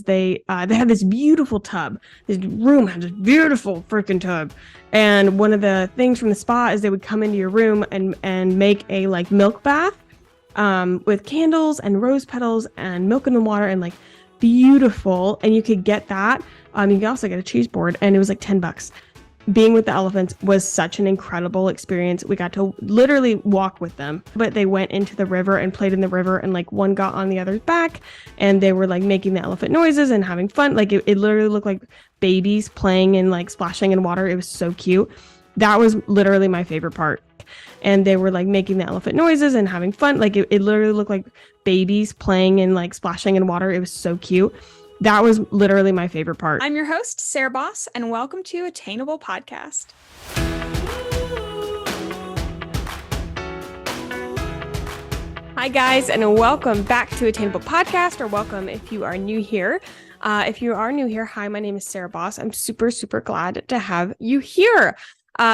they had this beautiful tub. This room had this beautiful freaking tub. And one of the things from the spa is they would come into your room and make a like milk bath with candles and rose petals and milk in the water and like beautiful. And you could get that. You could also get a cheese board, and it was like $10. Being with the elephants was such an incredible experience. We got to literally walk with them, but they went into the river and played in the river, and like one got on the other's back and they were like making the elephant noises and having fun. Like it literally looked like babies playing and like splashing in water. It was so cute. That was literally my favorite part. And they were like making the elephant noises and having fun. Like it literally looked like babies playing and like splashing in water. It was so cute. That was literally my favorite part. I'm your host, Sarah Baus, and welcome to Attainable Podcast. Hi, guys, and welcome back to Attainable Podcast, or welcome if you are new here. If you are new here, hi, my name is Sarah Baus. I'm super, super glad to have you here.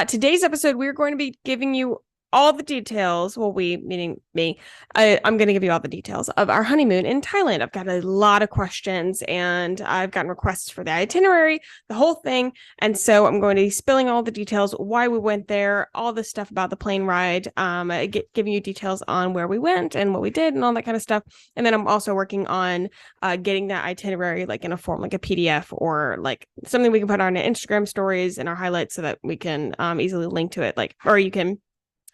Today's episode, we're going to be giving you all the details. Well, we, meaning me, I'm going to give you all the details of our honeymoon in Thailand. I've got a lot of questions, and I've gotten requests for the itinerary, the whole thing. And so I'm going to be spilling all the details, why we went there, all the stuff about the plane ride, giving you details on where we went and what we did and all that kind of stuff. And then I'm also working on getting that itinerary like in a form, like a PDF or like something we can put on our Instagram stories and our highlights so that we can easily link to it, like, or you can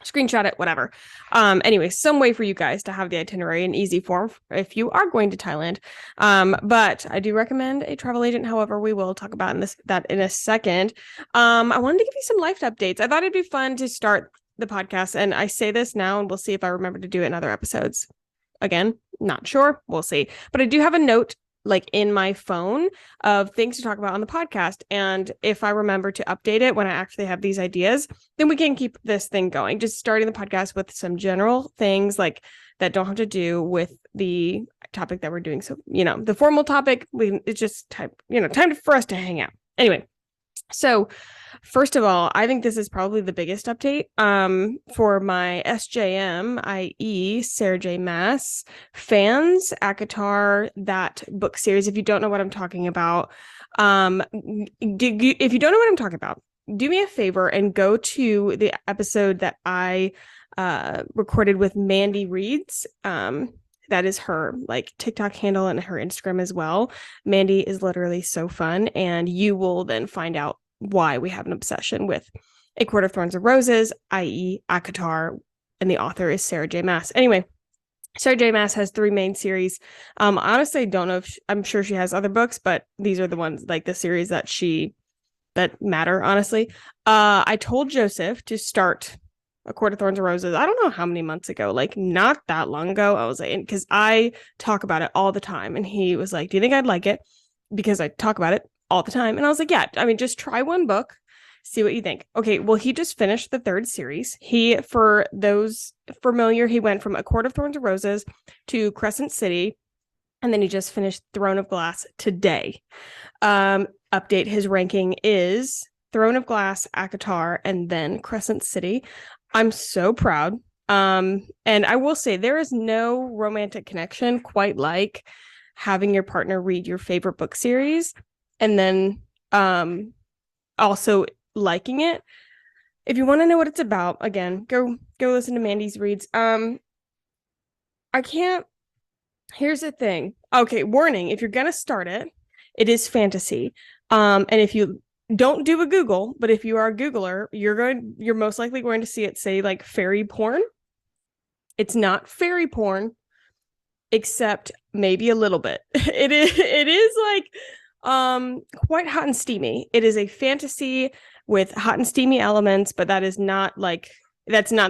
screenshot it, whatever. Anyway, some way for you guys to have the itinerary in easy form if you are going to Thailand. But I do recommend a travel agent. However, we will talk about that in a second. I wanted to give you some life updates. I thought it'd be fun to start the podcast, and I say this now, and we'll see if I remember to do it in other episodes. Again, not sure. We'll see. But I do have a note like in my phone of things to talk about on the podcast. And if I remember to update it when I actually have these ideas, then we can keep this thing going. Just starting the podcast with some general things like that don't have to do with the topic that we're doing. So, the formal topic, it's just time for us to hang out. Anyway, so first of all, I think this is probably the biggest update for my SJM, i.e. Sarah J. Maas fans, ACOTAR, that book series. If you don't know what I'm talking about, if you don't know what I'm talking about, do me a favor and go to the episode that I recorded with Mandy Reeds. That is her like TikTok handle and her Instagram as well. Mandy is literally so fun, and you will then find out why we have an obsession with A Court of Thorns and Roses, i.e. ACOTAR, and the author is Sarah J. Maas. Anyway, Sarah J. Maas has 3 main series. Honestly, don't know if I'm sure she has other books, but these are the ones like the series that matter, honestly. I told Joseph to start A Court of Thorns and Roses. I don't know how many months ago, like not that long ago. I was like, because I talk about it all the time, and he was like, do you think I'd like it? Because I talk about it all the time. And I was like, yeah, I mean, just try one book, see what you think. Okay, well, he just finished the 3rd series. For those familiar, he went from A Court of Thorns and Roses to Crescent City, and then he just finished Throne of Glass today. Update, his ranking is Throne of Glass, ACOTAR, and then Crescent City. I'm so proud. And I will say there is no romantic connection quite like having your partner read your favorite book series and then also liking it. If you want to know what it's about, again, go listen to Mandy's reads. Here's the thing. Okay, warning, if you're gonna start it, it is fantasy. And if you don't do a Google, but if you are a Googler, you're most likely going to see it say like fairy porn. It's not fairy porn, except maybe a little bit. It is like quite hot and steamy. It is a fantasy with hot and steamy elements, but that's not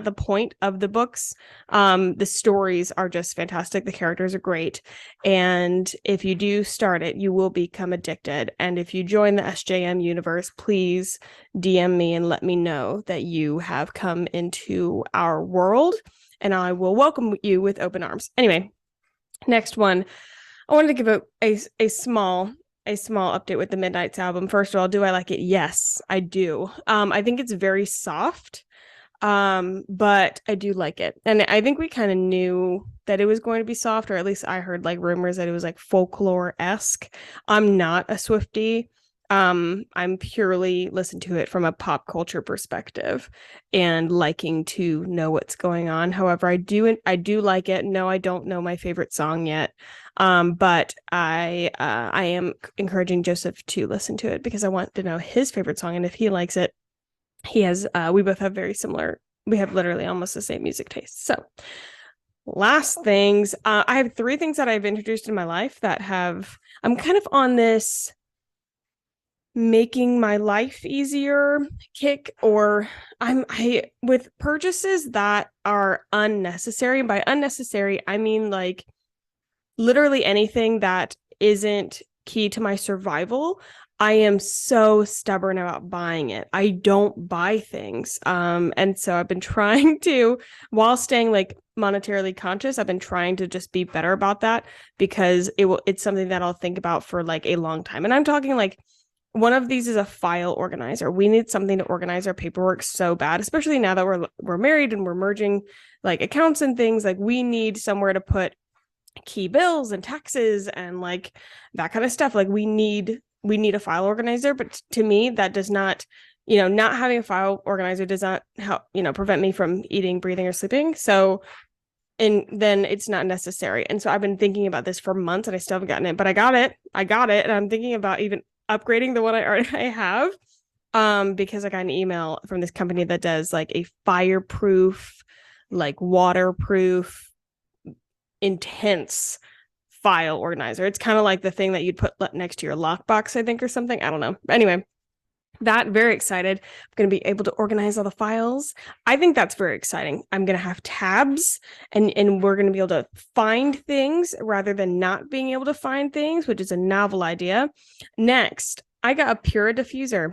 the point of the books. The stories are just fantastic. The characters are great. And if you do start it, you will become addicted. And if you join the SJM universe, please DM me and let me know that you have come into our world, and I will welcome you with open arms. Anyway, next one. I wanted to give a small update with the Midnight's album. First of all, do I like it? Yes, I do. I think it's very soft. But I do like it. And I think we kind of knew that it was going to be soft, or at least I heard like rumors that it was like folklore-esque. I'm not a Swiftie. I'm purely listen to it from a pop culture perspective and liking to know what's going on. However, I do like it. No, I don't know my favorite song yet. But I am encouraging Joseph to listen to it because I want to know his favorite song, and if he likes it, we both have we have literally almost the same music taste. So last things, I have 3 things that I've introduced in my life that I'm kind of on this making my life easier kick, or I with purchases that are unnecessary. And by unnecessary, I mean like literally anything that isn't key to my survival. I am so stubborn about buying it. I don't buy things. And so I've been trying to, while staying like monetarily conscious, I've been trying to just be better about that, because it's something that I'll think about for like a long time. And I'm talking like, one of these is a file organizer. We need something to organize our paperwork so bad, especially now that we're married and we're merging like accounts and things. Like we need somewhere to put key bills and taxes and like that kind of stuff. Like we need a file organizer. But to me, that does not, not having a file organizer does not help, prevent me from eating, breathing, or sleeping. So, and then it's not necessary. And so I've been thinking about this for months and I still haven't gotten it, but I got it. And I'm thinking about even upgrading the one I already have, because I got an email from this company that does like a fireproof, like waterproof, intense file organizer. It's kind of like the thing that you'd put next to your lockbox, I think, or something. I don't know. But anyway, very excited. I'm going to be able to organize all the files. I think that's very exciting. I'm going to have tabs and we're going to be able to find things rather than not being able to find things, which is a novel idea. Next, I got a Pura diffuser.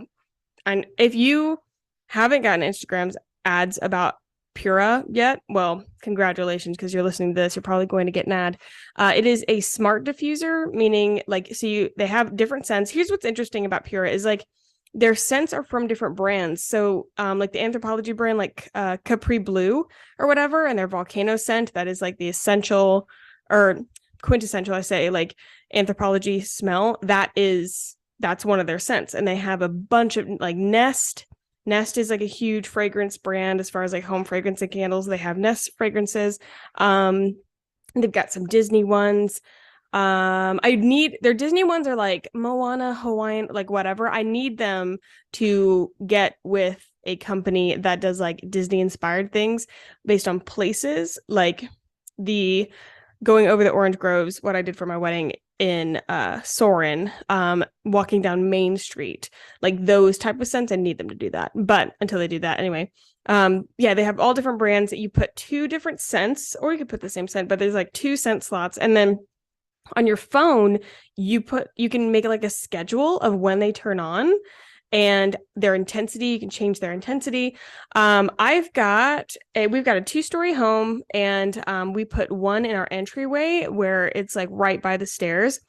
And if you haven't gotten Instagram's ads about Pura yet, well, congratulations, because you're listening to this, you're probably going to get an ad. It is a smart diffuser, meaning like, they have different scents. Here's what's interesting about Pura is like, their scents are from different brands. So like the Anthropologie brand, like Capri Blue or whatever, and their volcano scent, that is like the essential or quintessential, I say, like Anthropologie smell. That's one of their scents. And they have a bunch of like Nest is like a huge fragrance brand as far as like home fragrance and candles. They have Nest fragrances. They've got some Disney ones. Their Disney ones are like Moana, Hawaiian, like whatever. I need them to get with a company that does like Disney inspired things based on places, like the going over the orange groves, what I did for my wedding in Sorin, walking down Main Street, like those type of scents. I need them to do that. But until they do that, anyway, they have all different brands that you put 2 different scents, or you could put the same scent, but there's like 2 scent slots. And then on your phone, you can make like a schedule of when they turn on and their intensity. You can change their intensity. We've got a 2-story home, and we put one in our entryway where it's like right by the stairs.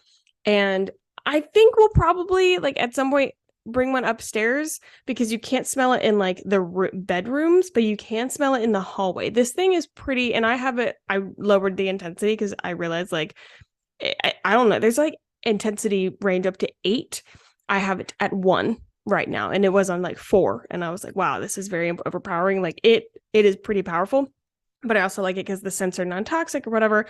And I think we'll probably like at some point bring one upstairs, because you can't smell it in like the bedrooms, but you can smell it in the hallway. This thing is pretty, and I lowered the intensity because I realized like, I don't know, there's like intensity range up to 8. I have it at 1 right now, and it was on like 4, and I was like, wow, this is very overpowering. Like it is pretty powerful, but I also like it because the scents are non-toxic or whatever.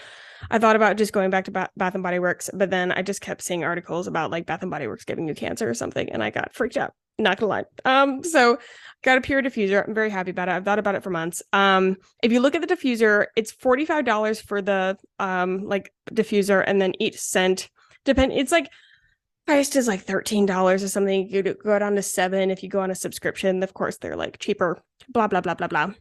I thought about just going back to Bath and Body Works, but then I just kept seeing articles about like Bath and Body Works giving you cancer or something, and I got freaked out, not gonna lie. So got a Pure diffuser. I'm very happy about it. I've thought about it for months. If you look at the diffuser, it's $45 for the like diffuser, and then each scent it's like priced is like $13 or something. You go down to $7 if you go on a subscription. Of course, they're like cheaper, blah blah blah blah blah.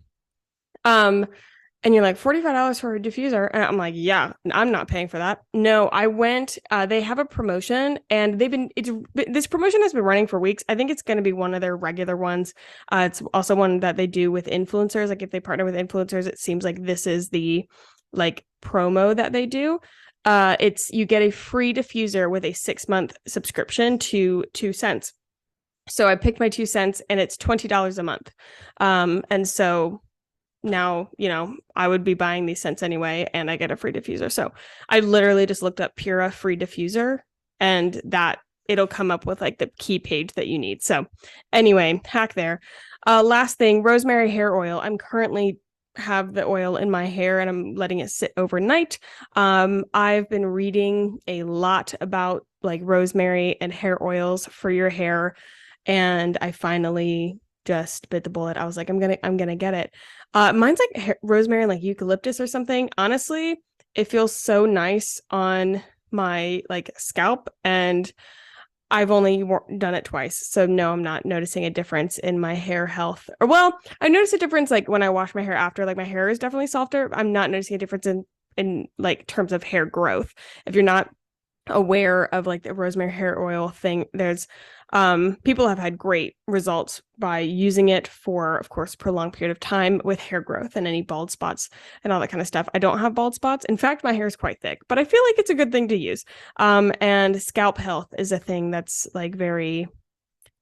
And you're like, $45 for a diffuser. And I'm like, yeah, I'm not paying for that. No, I went, they have a promotion, and this promotion has been running for weeks. I think it's going to be one of their regular ones. It's also one that they do with influencers. Like if they partner with influencers, it seems like this is the like promo that they do. You get a free diffuser with a 6-month subscription to 2 cents. So I picked my 2 cents, and it's $20 a month. And so now, I would be buying these scents anyway, and I get a free diffuser. So I literally just looked up Pura free diffuser, and that it'll come up with like the key page that you need. So anyway, hack there. Last thing, rosemary hair oil. I'm currently have the oil in my hair and I'm letting it sit overnight. I've been reading a lot about like rosemary and hair oils for your hair, and I finally just bit the bullet. I was like, I'm gonna get it. Mine's like rosemary and like eucalyptus or something. Honestly, it feels so nice on my like scalp, and I've only done it twice. So no, I'm not noticing a difference in my hair health. Or well, I noticed a difference like when I wash my hair after, like my hair is definitely softer. I'm not noticing a difference in like terms of hair growth. If you're not aware of like the rosemary hair oil thing, there's people have had great results by using it for, of course, prolonged period of time with hair growth and any bald spots and all that kind of stuff. I don't have bald spots. In fact, my hair is quite thick, but I feel like it's a good thing to use. And scalp health is a thing that's like very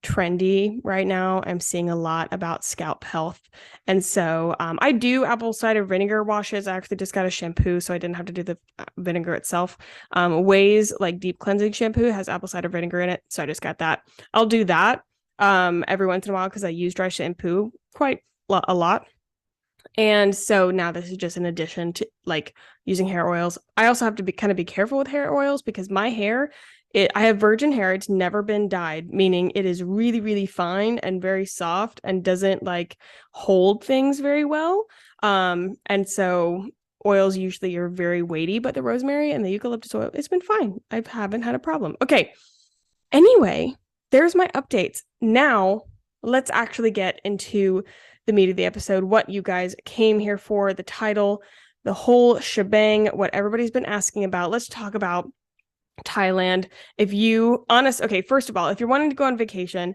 trendy right now. I'm seeing a lot about scalp health. And so I do apple cider vinegar washes. I actually just got a shampoo, so I didn't have to do the vinegar itself. Ways like deep cleansing shampoo has apple cider vinegar in it. So I just got that. I'll do that every once in a while because I use dry shampoo quite a lot. And so now this is just an addition to like using hair oils. I also have to be careful with hair oils because my hair, I have virgin hair. It's never been dyed, meaning it is really, really fine and very soft and doesn't like hold things very well. And so oils usually are very weighty, but the rosemary and the eucalyptus oil, it's been fine. I haven't had a problem. Okay. Anyway, there's my updates. Now let's actually get into the meat of the episode, what you guys came here for, the title, the whole shebang, what everybody's been asking about. Let's talk about Thailand. First of all, if you're wanting to go on vacation,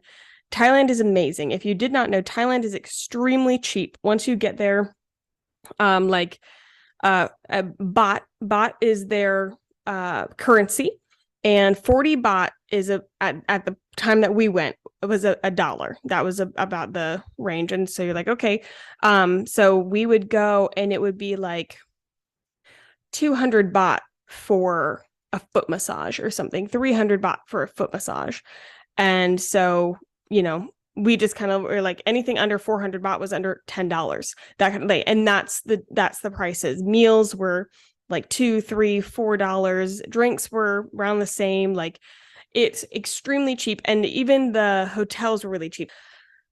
Thailand is amazing. If you did not know, Thailand is extremely cheap. Once you get there, a baht is their currency, and 40 baht is at the time that we went, it was a dollar. That was about the range. And so you're like, okay. So we would go and it would be like 200 baht for a foot massage or something, 300 baht for a foot massage. And so, we just kind of were like anything under 400 baht was under $10, that kind of thing. And that's the prices. Meals were like $2, $3, $4. Drinks were around the same. Like it's extremely cheap. And even the hotels were really cheap.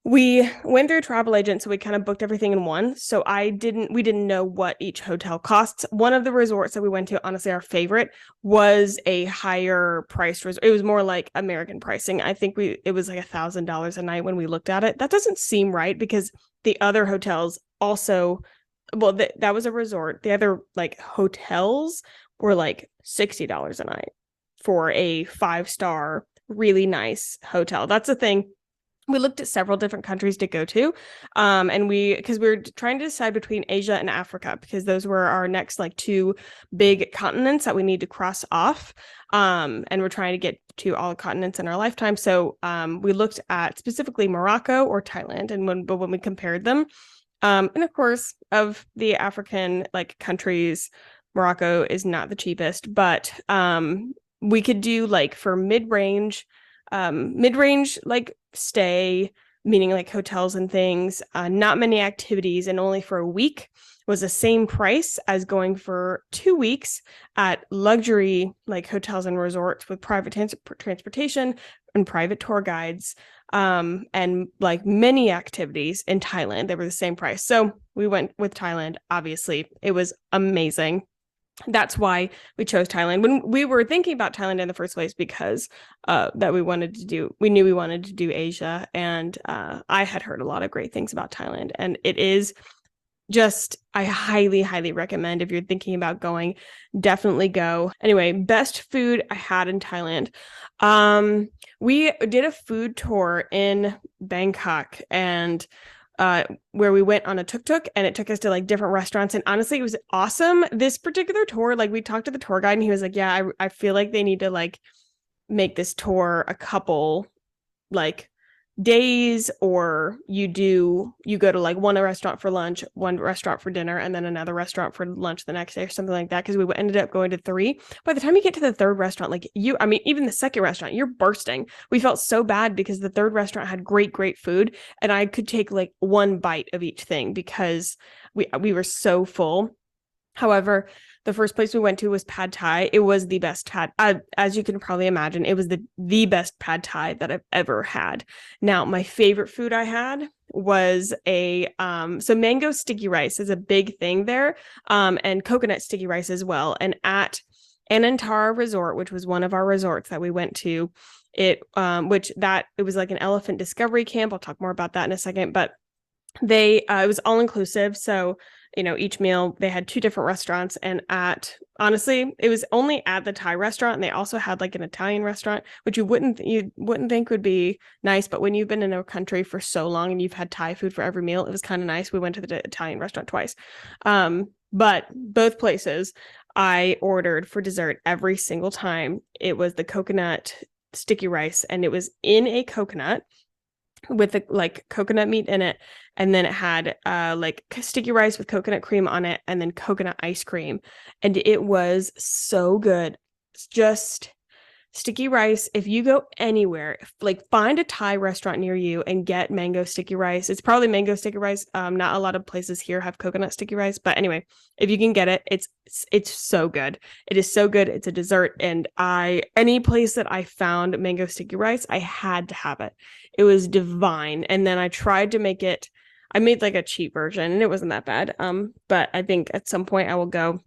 We went through a travel agent, so we kind of booked everything in one. So we didn't know what each hotel costs. One of the resorts that we went to, honestly, our favorite, was a higher priced resort. It was more like American pricing. I think it was like $1,000 a night when we looked at it. That doesn't seem right because the other hotels also, well, that was a resort. The other like hotels were like $60 a night for a 5-star, really nice hotel. That's the thing. We looked at several different countries to go to, because we were trying to decide between Asia and Africa, because those were our next like 2 big continents that we need to cross off. And we're trying to get to all the continents in our lifetime. So we looked at specifically Morocco or Thailand, and when we compared them, and of course, of the African like countries, Morocco is not the cheapest, but we could do like for mid-range like stay, meaning like hotels and things, not many activities, and only for a week, was the same price as going for 2 weeks at luxury like hotels and resorts with private transportation and private tour guides, and like many activities in Thailand. They were the same price. So we went with Thailand. Obviously, it was amazing. That's why we chose Thailand. When we were thinking about Thailand in the first place, because we knew we wanted to do Asia, and I had heard a lot of great things about Thailand, and it is just, I highly, highly recommend if you're thinking about going, definitely go. Anyway, best food I had in Thailand. We did a food tour in Bangkok, and where we went on a tuk-tuk, and it took us to like different restaurants, and honestly it was awesome. This particular tour, like we talked to the tour guide and he was like, yeah, I feel like they need to like make this tour a couple like days, or you go to like one restaurant for lunch, one restaurant for dinner, and then another restaurant for lunch the next day or something like that, because we ended up going to 3. By the time you get to the third restaurant, like even the second restaurant, you're bursting. We felt so bad because the third restaurant had great food, and I could take like one bite of each thing because we were so full. However, the first place we went to was Pad Thai. It was the best as you can probably imagine, it was the best Pad Thai that I've ever had. Now, my favorite food I had was so mango sticky rice is a big thing there, and coconut sticky rice as well. And at Anantara Resort, which was one of our resorts that we went to, it was like an elephant discovery camp. I'll talk more about that in a second, but it was all inclusive. So, each meal, they had 2 different restaurants, and honestly, it was only at the Thai restaurant. And they also had like an Italian restaurant, which you wouldn't think would be nice. But when you've been in a country for so long and you've had Thai food for every meal, it was kind of nice. We went to the Italian restaurant twice. But both places I ordered for dessert every single time. It was the coconut sticky rice, and it was in a coconut with like coconut meat in it, and then it had like sticky rice with coconut cream on it, and then coconut ice cream, and it was so good. It's just sticky rice. If you go anywhere, like find a Thai restaurant near you and get mango sticky rice. It's probably mango sticky rice. Not a lot of places here have coconut sticky rice, but anyway, if you can get it, it's so good. It is so good. It's a dessert, and any place that I found mango sticky rice, I had to have it. It was divine. And then I tried to make it. I made like a cheap version, and it wasn't that bad. But I think at some point I will go.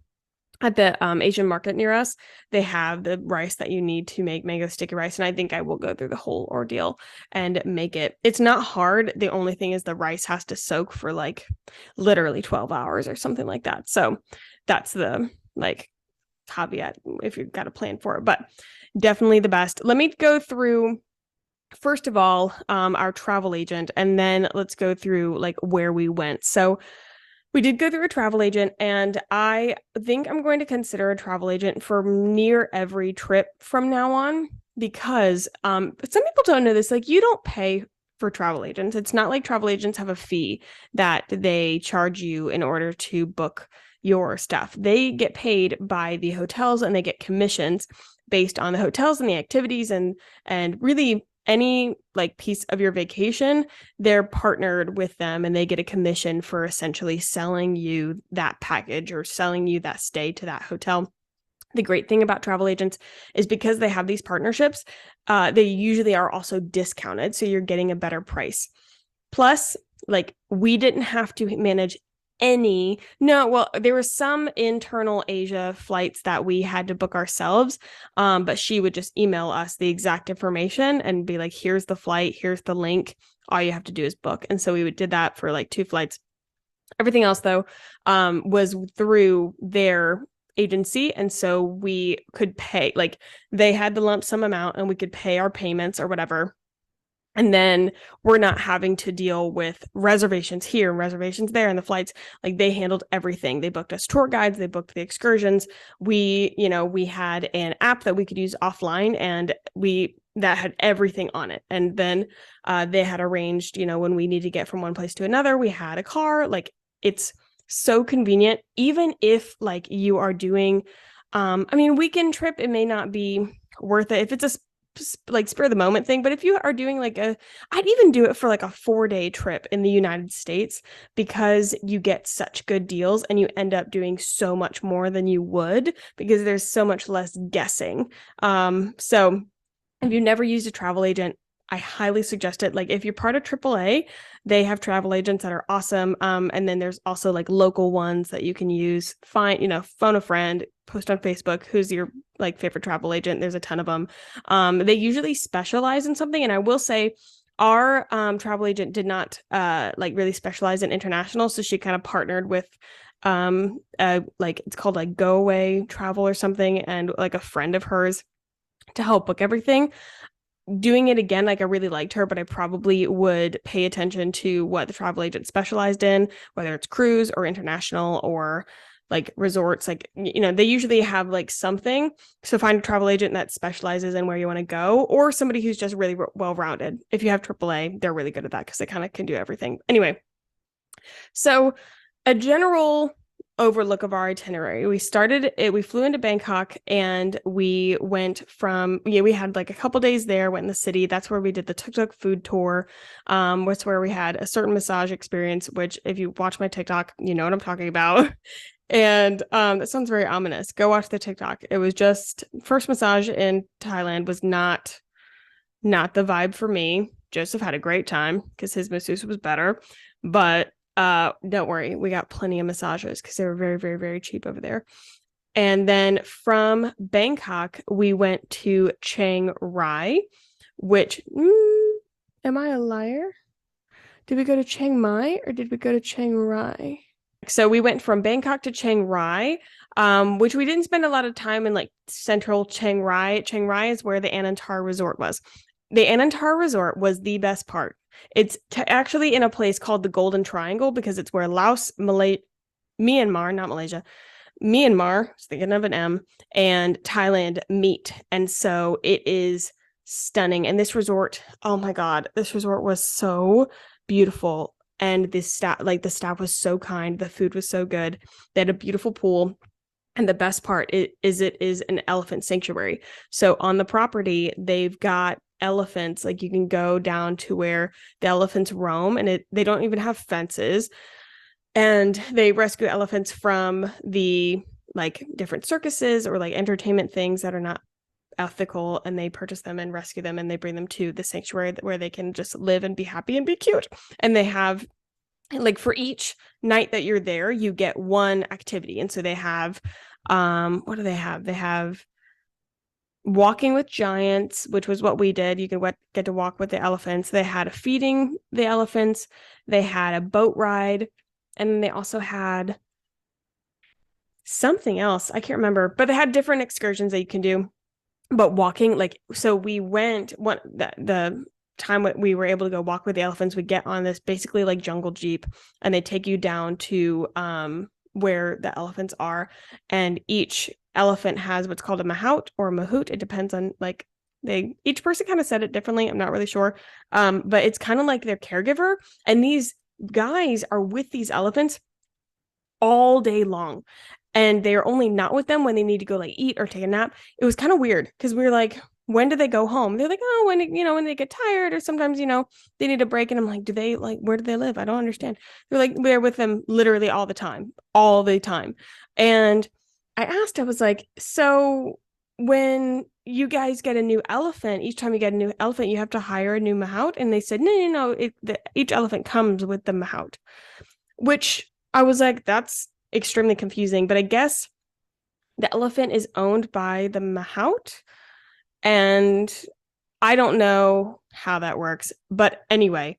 At the Asian market near us, they have the rice that you need to make mango sticky rice. And I think I will go through the whole ordeal and make it. It's not hard. The only thing is the rice has to soak for like literally 12 hours or something like that. So that's the like caveat if you've got a plan for it, but definitely the best. Let me go through, first of all, our travel agent, and then let's go through like where we went. So we did go through a travel agent, and I think I'm going to consider a travel agent for near every trip from now on, because some people don't know this, like you don't pay for travel agents. It's not like travel agents have a fee that they charge you in order to book your stuff. They get paid by the hotels, and they get commissions based on the hotels and the activities, and really any like piece of your vacation, they're partnered with them, and they get a commission for essentially selling you that package or selling you that stay to that hotel. The great thing about travel agents is because they have these partnerships, they usually are also discounted. So you're getting a better price. Plus, like we didn't have to manage there were some internal Asia flights that we had to book ourselves, but she would just email us the exact information and be like, here's the flight, here's the link, all you have to do is book. And so we did that for like 2 flights. Everything else though was through their agency, and so we could pay, like they had the lump sum amount and we could pay our payments or whatever. And then we're not having to deal with reservations here and reservations there, and the flights, like they handled everything. They booked us tour guides, they booked the excursions. We had an app that we could use offline, and that had everything on it. And then they had arranged, when we need to get from one place to another, we had a car. Like it's so convenient. Even if like you are doing, weekend trip, it may not be worth it if it's a like spur of the moment thing. But if you are doing like I'd even do it for like a 4-day trip in the United States, because you get such good deals and you end up doing so much more than you would, because there's so much less guessing. So if you've never used a travel agent, I highly suggest it. Like if you're part of AAA, they have travel agents that are awesome. And then there's also like local ones that you can use. Phone a friend, post on Facebook, who's your like favorite travel agent. There's a ton of them. They usually specialize in something. And I will say our travel agent did not like really specialize in international. So she kind of partnered with like it's called like Go Away Travel or something, and like a friend of hers to help book everything. Doing it again, like I really liked her, but I probably would pay attention to what the travel agent specialized in, whether it's cruise or international or like resorts, like, they usually have like something. So find a travel agent that specializes in where you want to go, or somebody who's just really well-rounded. If you have AAA, they're really good at that because they kind of can do everything. Anyway, so a general overlook of our itinerary. We flew into Bangkok and we went we had like a couple days there, went in the city. That's where we did the tuk-tuk food tour. Was where we had a certain massage experience, which if you watch my TikTok, you know what I'm talking about. And that sounds very ominous. Go watch the TikTok. It was just first massage in Thailand was not the vibe for me. Joseph had a great time because his masseuse was better, but don't worry, we got plenty of massages because they were very, very, very cheap over there. And then from Bangkok, we went to Chiang Rai, which am I a liar? Did we go to Chiang Mai or did we go to Chiang Rai? So we went from Bangkok to Chiang Rai, which we didn't spend a lot of time in like central Chiang Rai. Chiang Rai is where the Anantar Resort was. The Anantar Resort was the best part. It's actually in a place called the Golden Triangle because it's where Laos, Myanmar, not Malaysia, Myanmar, thinking of an M, and Thailand meet. And so it is stunning. And this resort, oh my God, this resort was so beautiful. And the staff was so kind. The food was so good. They had a beautiful pool. And the best part is it is an elephant sanctuary. So on the property, they've got elephants. Like you can go down to where the elephants roam, and they don't even have fences. And they rescue elephants from the like different circuses or like entertainment things that are not ethical, and they purchase them and rescue them, and they bring them to the sanctuary where they can just live and be happy and be cute. And they have like for each night that you're there, you get one activity. And so they have what do they have? They have walking with giants, which was what we did. You could get to walk with the elephants. They had a feeding the elephants. They had a boat ride. And then they also had something else. I can't remember, but they had different excursions that you can do. But walking, like, so we went, the time we were able to go walk with the elephants, we get on this basically like jungle jeep, and they take you down to where the elephants are. And each elephant has what's called a mahout or a mahout. It depends on like each person kind of said it differently. I'm not really sure. But it's kind of like their caregiver. And these guys are with these elephants all day long. And they're only not with them when they need to go like eat or take a nap. It was kind of weird because we were like, when do they go home? They're like, oh, when they get tired, or sometimes, they need a break. And I'm like, where do they live? I don't understand. They're like, we're with them literally all the time. And I asked, I was like, so when you guys get a new elephant, each time you get a new elephant, you have to hire a new mahout? And they said, no, each elephant comes with the mahout, which I was like, that's extremely confusing. But I guess the elephant is owned by the mahout, and I don't know how that works. But anyway,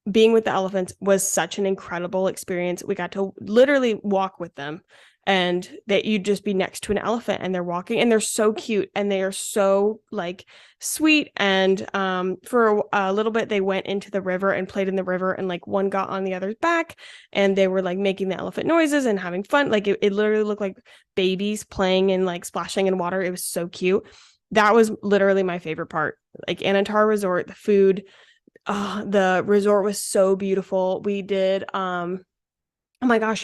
being with the elephants was such an incredible experience. We got to literally walk with them, and that you'd just be next to an elephant and they're walking, and they're so cute, and they are so like sweet. And for a little bit they went into the river and played in the river, and like one got on the other's back, and they were like making the elephant noises and having fun. Like it literally looked like babies playing and like splashing in water. It was so cute. That was literally my favorite part. Like Anantar Resort, the food, the resort was so beautiful. We did oh my gosh,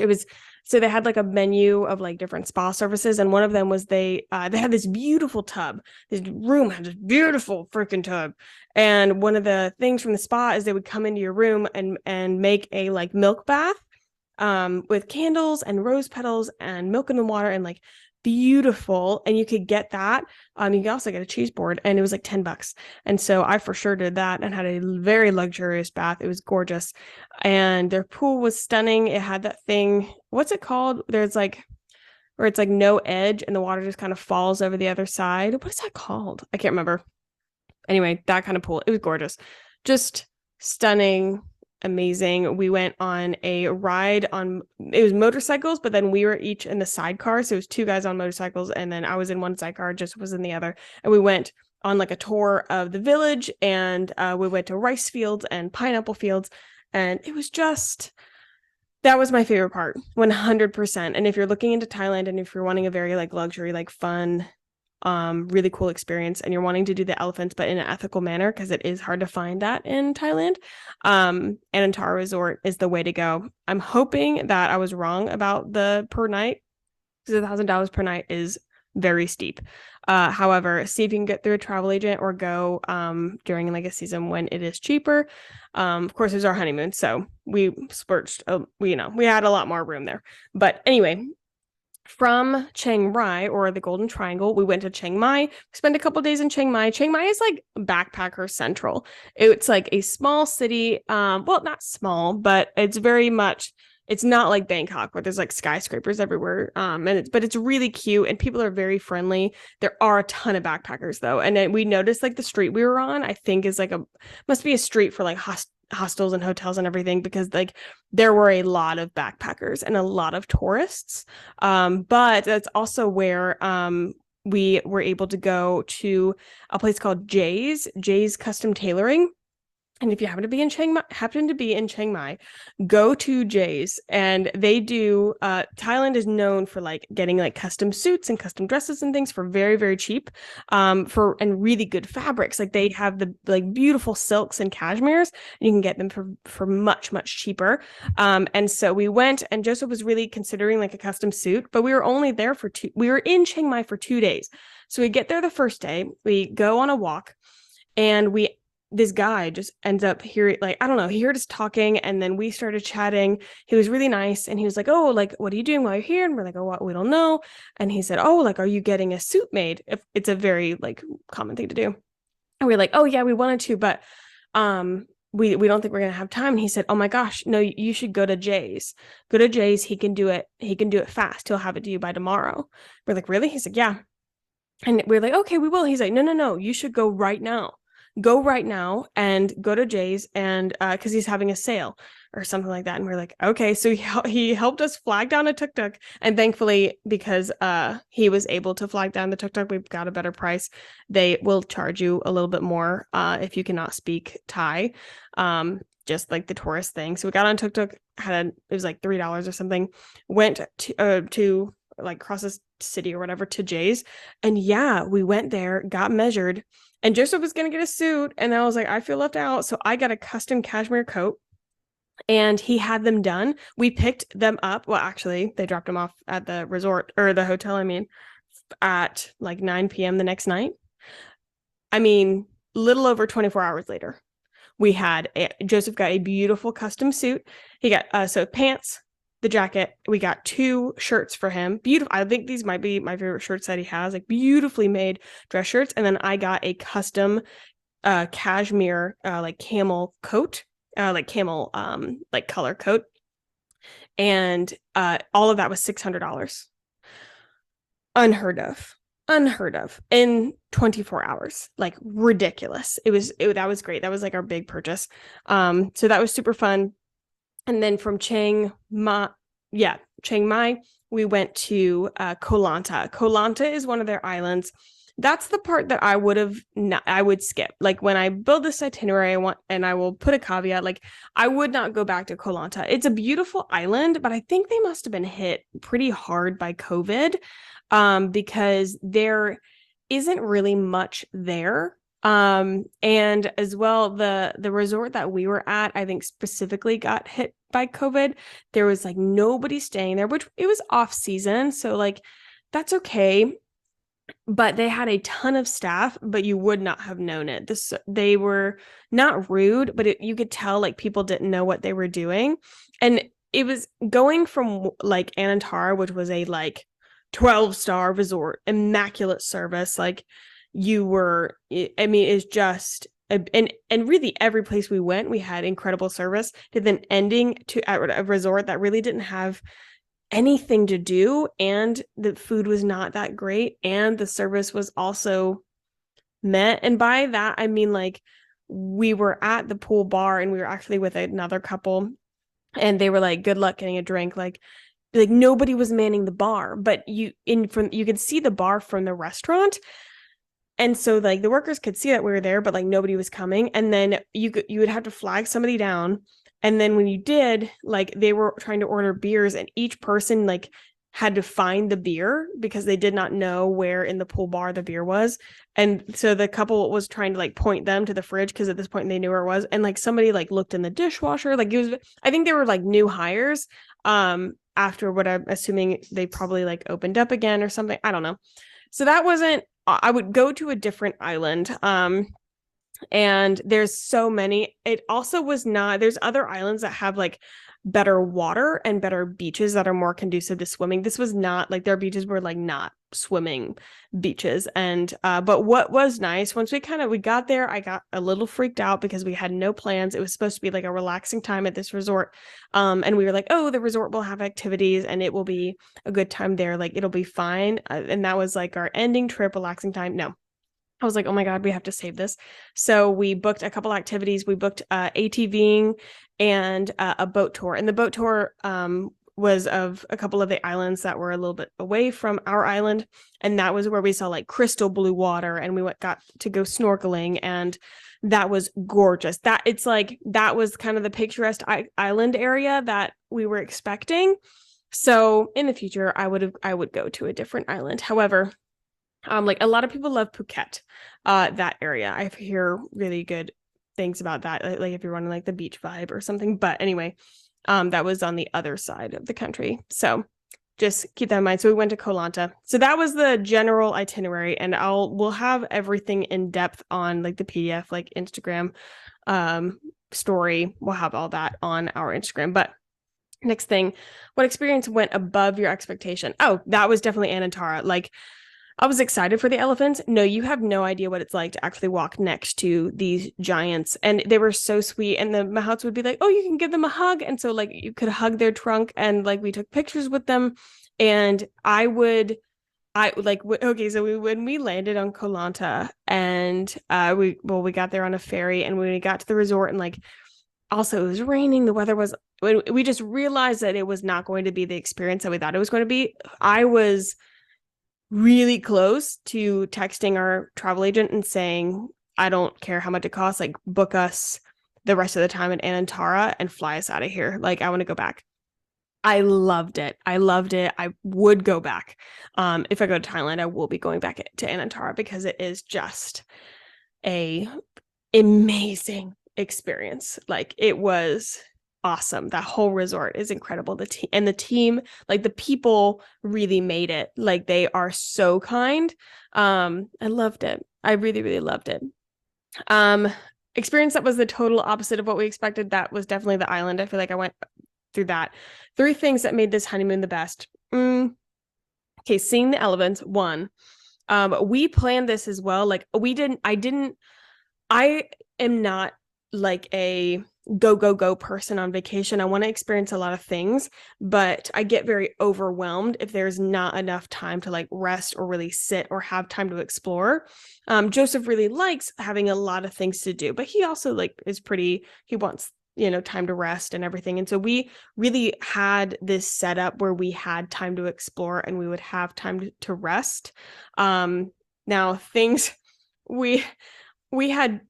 so they had like a menu of like different spa services, and one of them was they had this beautiful tub. This room had this beautiful freaking tub, and one of the things from the spa is they would come into your room and make a like milk bath with candles and rose petals and milk in the water, and like beautiful. And you could get that. You could also get a cheese board, and it was like $10. And so I for sure did that and had a very luxurious bath. It was gorgeous. And their pool was stunning. It had that thing, what's it called? There's like, where it's like no edge and the water just kind of falls over the other side. What is that called? I can't remember. Anyway, that kind of pool. It was gorgeous. Just stunning. Amazing. We went on a ride it was motorcycles, but then we were each in the sidecar. So it was two guys on motorcycles, and then I was in one sidecar, just was in the other. And we went on like a tour of the village, and we went to rice fields and pineapple fields. And it was just That was my favorite part, 100%. And if you're looking into Thailand and if you're wanting a very like luxury, like fun, really cool experience, and you're wanting to do the elephants, but in an ethical manner, because it is hard to find that in Thailand, Anantara Resort is the way to go. I'm hoping that I was wrong about the per night, because $1,000 per night is very steep. However, see if you can get through a travel agent or go during like a season when it is cheaper. Of course, it was our honeymoon, so we splurged. We had a lot more room there. But anyway, from Chiang Rai, or the Golden Triangle, we went to Chiang Mai. We spent a couple days in Chiang Mai. Chiang Mai is like backpacker central. It's like a small city. Well, not small, but it's very much. It's not like Bangkok where there's like skyscrapers everywhere. But it's really cute and people are very friendly. There are a ton of backpackers though. And then we noticed like the street we were on, I think is like must be a street for like hostels and hotels and everything, because like there were a lot of backpackers and a lot of tourists. But that's also where we were able to go to a place called Jay's Custom Tailoring. And if you happen to be in Chiang Mai, go to Jay's, and they do. Thailand is known for like getting like custom suits and custom dresses and things for very, very cheap, and really good fabrics. Like they have the like beautiful silks and cashmeres, and you can get them for much, much cheaper. And so we went, and Joseph was really considering like a custom suit, but we were only there we were in Chiang Mai for 2 days. So we get there the first day, we go on a walk, and this guy just ends up hearing, like, I don't know, he heard us talking, and then we started chatting. He was really nice, and he was like, oh, like, what are you doing while you're here? And we're like, oh, what? We don't know. And he said, oh, like, are you getting a suit made? If it's a very like common thing to do. And we're like, oh yeah, we wanted to, but we don't think we're gonna have time. And he said, oh my gosh, no, you should go to Jay's. Go to Jay's. He can do it fast. He'll have it to you by tomorrow. We're like, really? He's like, yeah. And we're like, okay, we will. He's like, no, you should go right now. Go right now and go to Jay's, and because he's having a sale or something like that. And we're like, okay. So he helped us flag down a tuk-tuk, and thankfully, because he was able to flag down the tuk-tuk, we've got a better price. They will charge you a little bit more if you cannot speak Thai, just like the tourist thing. So we got on tuk-tuk, it was like $3 or something, went to like cross the city or whatever to Jay's, and yeah, we went there, got measured. And Joseph was going to get a suit. And I was like, I feel left out. So I got a custom cashmere coat, and he had them done. We picked them up. Well, actually, they dropped them off at the resort, or the hotel, at like 9 p.m. the next night. Little over 24 hours later, Joseph got a beautiful custom suit. He got pants, the jacket. We got 2 shirts for him. Beautiful. I think these might be my favorite shirts that he has, like beautifully made dress shirts. And then I got a custom cashmere like camel coat, like camel like color coat. And all of that was $600. Unheard of in 24 hours. Like ridiculous. That was great. That was like our big purchase. So that was super fun. And then from Chiang Mai, we went to Koh Lanta. Koh Lanta is one of their islands. That's the part that I would skip. Like when I build this itinerary, I will put a caveat, like I would not go back to Koh Lanta. It's a beautiful island, but I think they must have been hit pretty hard by COVID, because there isn't really much there. And as well, the resort that we were at, I think specifically got hit by COVID. There was like nobody staying there, which it was off season. So like, that's okay. But they had a ton of staff, but you would not have known it. They were not rude, but you could tell like people didn't know what they were doing. And it was going from like Anantara, which was a like 12-star resort, immaculate service. Like it's just, and really every place we went, we had incredible service, to then ending at a resort that really didn't have anything to do, and the food was not that great, and the service was also meh. And by that, I mean, like, we were at the pool bar, and we were actually with another couple, and they were like, good luck getting a drink. Like nobody was manning the bar, but you could see the bar from the restaurant. And so like the workers could see that we were there, but like nobody was coming. And then you would have to flag somebody down, And then when you did, like they were trying to order beers and each person like had to find the beer because they did not know where in the pool bar the beer was. And so the couple was trying to like point them to the fridge because at this point they knew where it was. And like somebody like looked in the dishwasher. Like it was, I think they were like new hires after what I'm assuming they probably like opened up again or something. I don't know. So that wasn't, I would go to a different island. And there's so many. It also was not, there's other islands that have like better water and better beaches that are more conducive to swimming. This was not like their beaches were like not swimming beaches. And but what was nice, once we got there, I got a little freaked out because we had no plans. It was supposed to be like a relaxing time at this resort. And we were like, oh, the resort will have activities and it will be a good time there. Like it'll be fine. And that was like our ending trip, relaxing time. No. I was like, oh my God, we have to save this. So we booked a couple activities. We booked ATVing and a boat tour. And the boat tour was of a couple of the islands that were a little bit away from our island. And that was where we saw like crystal blue water and we got to go snorkeling. And that was gorgeous. That was kind of the picturesque island area that we were expecting. So in the future, I would go to a different island. However, like a lot of people love Phuket, that area. I hear really good things about that. Like if you're wanting like the beach vibe or something. But anyway, that was on the other side of the country. So just keep that in mind. So we went to Koh Lanta. So that was the general itinerary, and we'll have everything in depth on like the PDF, like Instagram story. We'll have all that on our Instagram. But next thing, what experience went above your expectation? Oh, that was definitely Anantara. Like I was excited for the elephants. No, you have no idea what it's like to actually walk next to these giants. And they were so sweet. And the mahouts would be like, oh, you can give them a hug. And so like you could hug their trunk and like we took pictures with them. And when we landed on Koh Lanta and we got there on a ferry and when we got to the resort and like also it was raining, the weather was, we just realized that it was not going to be the experience that we thought it was going to be. I was really close to texting our travel agent and saying, I don't care how much it costs, like book us the rest of the time in Anantara and fly us out of here. Like I want to go back. I loved it. I would go back. If I go to Thailand, I will be going back to Anantara because it is just a amazing experience. Like it was awesome. That whole resort is incredible. The team, like the people really made it. Like they are so kind. I loved it. I really, really loved it. Experience that was the total opposite of what we expected. That was definitely the island. I feel like I went through that. 3 things that made this honeymoon the best. Okay, seeing the elephants, 1. We planned this as well. Like I am not like a go person on vacation. I want to experience a lot of things, but I get very overwhelmed if there's not enough time to like rest or really sit or have time to explore. Joseph really likes having a lot of things to do, but he also like he wants, time to rest and everything. And so we really had this setup where we had time to explore and we would have time to rest. Now things we had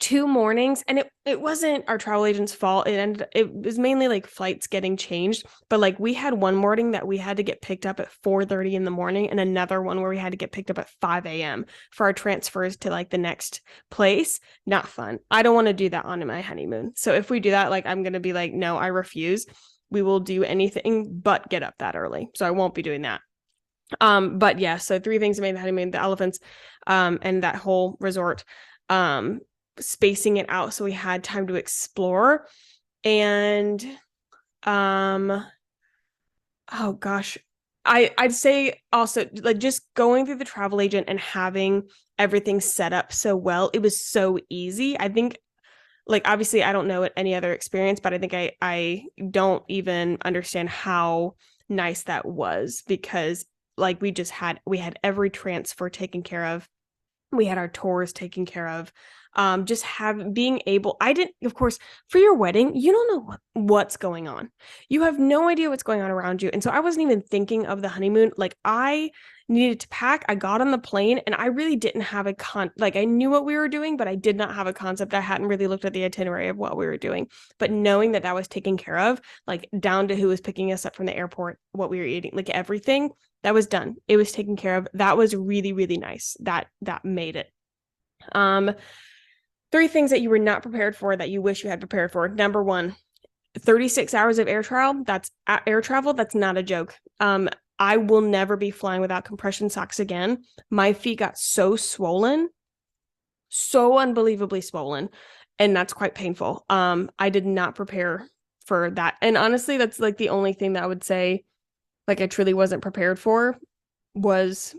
2 mornings and it wasn't our travel agent's fault. It was mainly like flights getting changed, but like we had one morning that we had to get picked up at 4:30 in the morning and another one where we had to get picked up at 5 a.m. for our transfers to like the next place. Not fun. I don't want to do that on my honeymoon. So if we do that, like I'm going to be like, no, I refuse. We will do anything but get up that early. So I won't be doing that. But yeah, so 3 things that made the honeymoon: the elephants, and that whole resort, spacing it out so we had time to explore. And oh gosh, I'd say also like just going through the travel agent and having everything set up so well. It was so easy. I think like obviously I don't know any other experience, but I think I don't even understand how nice that was, because like we had every transfer taken care of. We had our tours taken care of. Just being able, of course, for your wedding, you don't know what's going on. You have no idea what's going on around you. And so I wasn't even thinking of the honeymoon. Like needed to pack, I got on the plane and I really didn't have I knew what we were doing, but I did not have a concept. I hadn't really looked at the itinerary of what we were doing, but knowing that was taken care of, like down to who was picking us up from the airport, what we were eating, like everything that was done. It was taken care of. That was really, really nice. That made it. 3 things that you were not prepared for that you wish you had prepared for. Number 1, 36 hours of air travel. That's not a joke. I will never be flying without compression socks again. My feet got so swollen, so unbelievably swollen, and that's quite painful. I did not prepare for that. And honestly, that's like the only thing that I would say, like I truly wasn't prepared for, was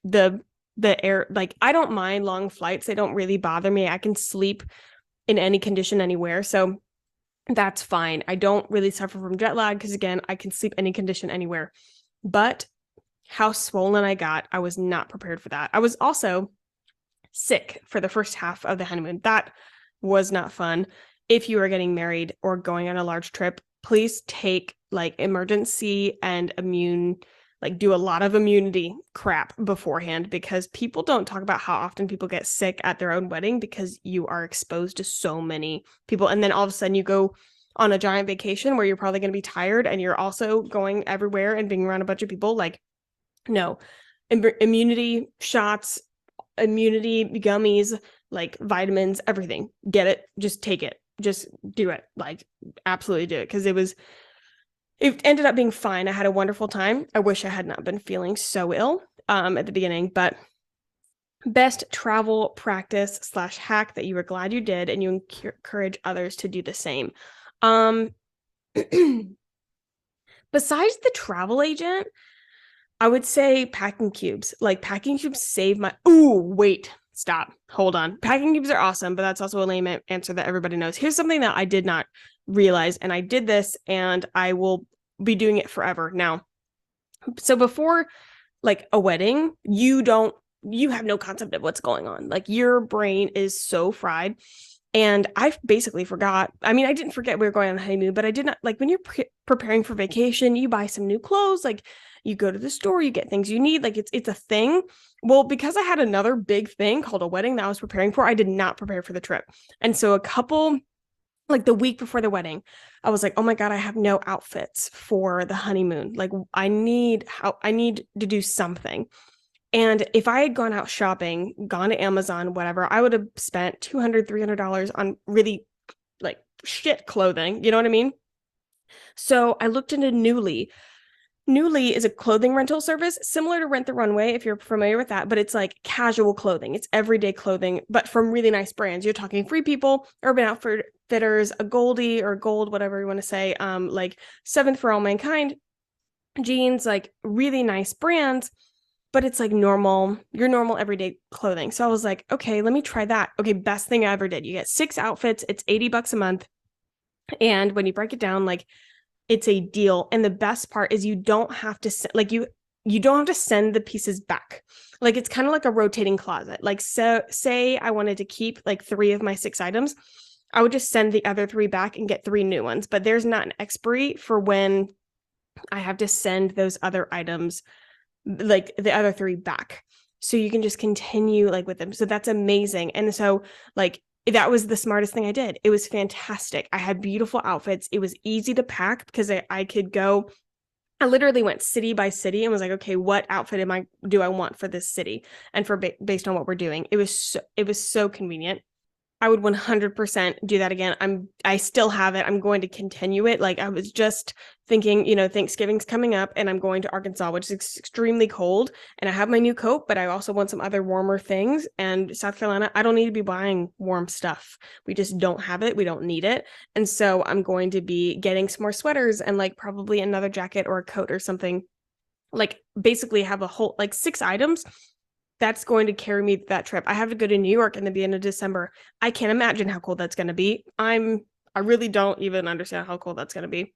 the air. Like I don't mind long flights. They don't really bother me. I can sleep in any condition anywhere. So that's fine. I don't really suffer from jet lag because again, I can sleep any condition anywhere. But how swollen I got, I was not prepared for that. I was also sick for the first half of the honeymoon. That was not fun. If you are getting married or going on a large trip, please take like emergency and do a lot of immunity crap beforehand, because people don't talk about how often people get sick at their own wedding because you are exposed to so many people. And then all of a sudden you go on a giant vacation where you're probably going to be tired and you're also going everywhere and being around a bunch of people. Like, no, immunity shots, immunity gummies, like vitamins, everything. Get it. Just take it. Just do it. Like, absolutely do it. Because it ended up being fine. I had a wonderful time. I wish I had not been feeling so ill at the beginning, but best travel practice / hack that you were glad you did and you encourage others to do the same. Besides the travel agent, I would say packing cubes. Like packing cubes save my, stop, hold on. Packing cubes are awesome, but that's also a lame answer that everybody knows. Here's something that I did not realize, and I did this and I will be doing it forever now. So before like a wedding, you have no concept of what's going on. Like your brain is so fried. And I basically forgot. I mean, I didn't forget we were going on a honeymoon, but I did not, like when you're preparing for vacation, you buy some new clothes, like you go to the store, you get things you need, like it's a thing. Well, because I had another big thing called a wedding that I was preparing for, I did not prepare for the trip. And so the week before the wedding, I was like, oh my God, I have no outfits for the honeymoon. Like I need to do something. And if I had gone out shopping, gone to Amazon, whatever, I would have spent $200, $300 on really like shit clothing. You know what I mean? So I looked into Nuuly. Nuuly is a clothing rental service similar to Rent the Runway, if you're familiar with that, but it's like casual clothing. It's everyday clothing, but from really nice brands. You're talking Free People, Urban Outfitters, a Goldie or Gold, whatever you want to say, like Seventh for All Mankind, jeans, like really nice brands. But it's like your normal everyday clothing. So I was like, okay, let me try that. Okay, best thing I ever did. You get 6 outfits. It's $80 a month. And when you break it down, like it's a deal. And the best part is you don't have to you don't have to send the pieces back. Like it's kind of like a rotating closet. Like so say I wanted to keep like 3 of my 6 items, I would just send the other 3 back and get 3 new ones. But there's not an expiry for when I have to send those other items, like the other 3 back. So you can just continue like with them. So that's amazing. And so like that was the smartest thing I did. It was fantastic. I had beautiful outfits. It was easy to pack because I could go. I literally went city by city and was like, okay, what outfit do I want for this city? And for based on what we're doing, it was so convenient. I would 100% do that again. I still have it. I'm going to continue it. Like I was just thinking, Thanksgiving's coming up and I'm going to Arkansas, which is extremely cold. And I have my new coat, but I also want some other warmer things. And South Carolina, I don't need to be buying warm stuff. We just don't have it. We don't need it. And so I'm going to be getting some more sweaters and like probably another jacket or a coat or something. Like basically have a whole, like 6 items. That's going to carry me that trip. I have to go to New York in the beginning of December. I can't imagine how cold that's going to be. I really don't even understand how cold that's going to be.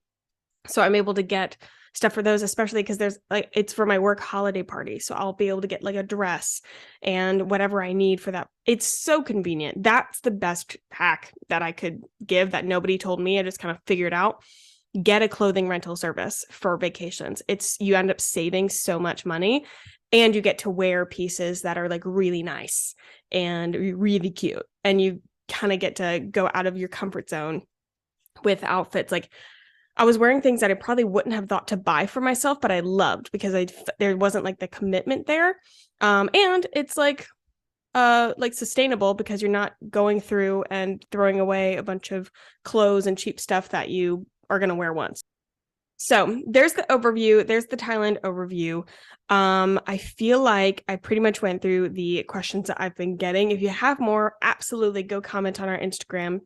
So I'm able to get stuff for those, especially because there's like, it's for my work holiday party. So I'll be able to get like a dress and whatever I need for that. It's so convenient. That's the best hack that I could give that nobody told me. I just kind of figured out. Get a clothing rental service for vacations. You end up saving so much money. and you get to wear pieces that are like really nice and really cute. And you kind of get to go out of your comfort zone with outfits. Like I was wearing things that I probably wouldn't have thought to buy for myself, but I loved because there wasn't like the commitment there. And it's like sustainable because you're not going through and throwing away a bunch of clothes and cheap stuff that you are going to wear once. So there's the overview. There's the Thailand overview. I feel like I pretty much went through the questions that I've been getting. If you have more, absolutely go comment on our Instagram.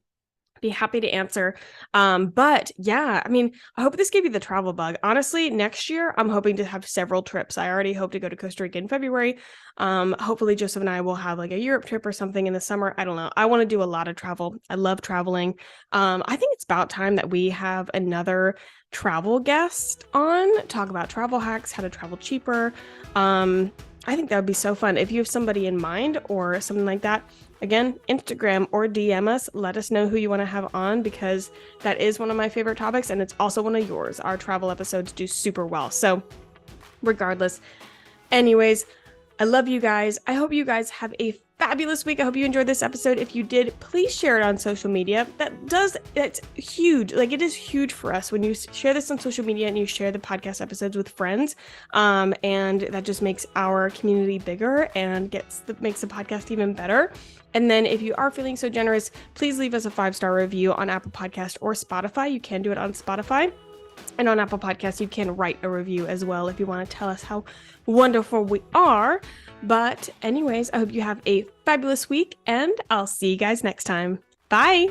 Be happy to answer. But yeah, I mean, I hope this gave you the travel bug. Honestly, next year, I'm hoping to have several trips. I already hope to go to Costa Rica in February. Hopefully Joseph and I will have like a Europe trip or something in the summer. I don't know. I want to do a lot of travel. I love traveling. I think it's about time that we have another travel guest on, talk about travel hacks, how to travel cheaper. I think that would be so fun. If you have somebody in mind or something like that, again, Instagram or DM us. Let us know who you want to have on because that is one of my favorite topics and it's also one of yours. Our travel episodes do super well. So regardless, anyways, I love you guys. I hope you guys have a fabulous week. I hope you enjoyed this episode. If you did, please share it on social media. That's huge. Like it is huge for us when you share this on social media and you share the podcast episodes with friends. And that just makes our community bigger and makes the podcast even better. And then if you are feeling so generous, please leave us a 5-star review on Apple Podcast or Spotify. You can do it on Spotify. And on Apple Podcasts, you can write a review as well if you want to tell us how wonderful we are. But anyways, I hope you have a fabulous week and I'll see you guys next time. Bye.